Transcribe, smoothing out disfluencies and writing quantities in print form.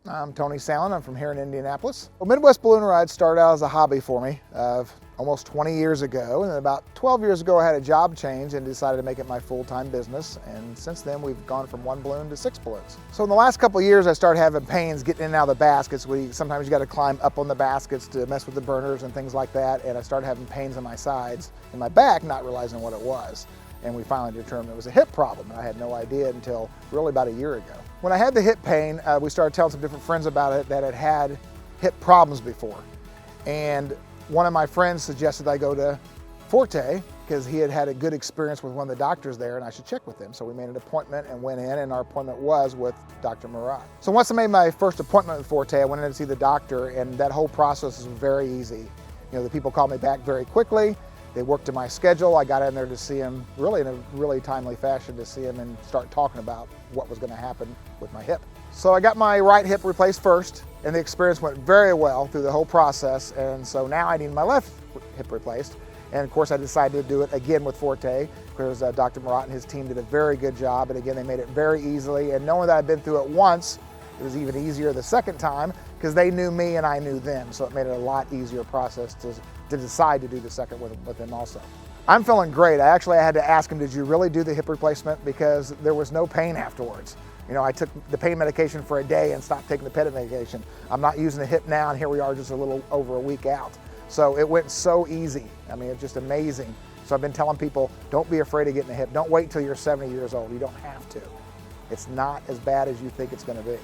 I'm Tony Sandlin. I'm from here in Indianapolis. Well, Midwest balloon rides started out as a hobby for me almost 20 years ago, and then about 12 years ago I had a job change and decided to make it my full-time business, and since then we've gone from 1 balloon to 6 balloons. So in the last couple of years I started having pains getting in and out of the baskets. Sometimes you got to climb up on the baskets to mess with the burners and things like that, and I started having pains in my sides and my back, not realizing what it was. And we finally determined it was a hip problem, and I had no idea until really about a year ago. When I had the hip pain, we started telling some different friends about it that had had hip problems before. And one of my friends suggested I go to Forté because he had had a good experience with one of the doctors there and I should check with him. So we made an appointment and went in, and our appointment was with Dr. Maratt. So once I made my first appointment with Forté, I went in to see the doctor, and that whole process was very easy. You know, the people called me back very quickly. They worked to my schedule. I got in there to see him really in a really timely fashion, to see him and start talking about what was going to happen with my hip. So I got my right hip replaced first, and the experience went very well through the whole process, and so now I need my left hip replaced. And of course I decided to do it again with Forté because Dr. Maratt and his team did a very good job, and again they made it very easily, and knowing that I'd been through it once, it was even easier the second time because they knew me and I knew them, so it made it a lot easier process to decide to do the second with them also. I'm feeling great. I had to ask him, did you really do the hip replacement? Because there was no pain afterwards. You know, I took the pain medication for a day and stopped taking the pain medication. I'm not using the hip now, and here we are just a little over a week out. So it went so easy. I mean, it's just amazing. So I've been telling people, don't be afraid of getting a hip. Don't wait till you're 70 years old. You don't have to. It's not as bad as you think it's going to be.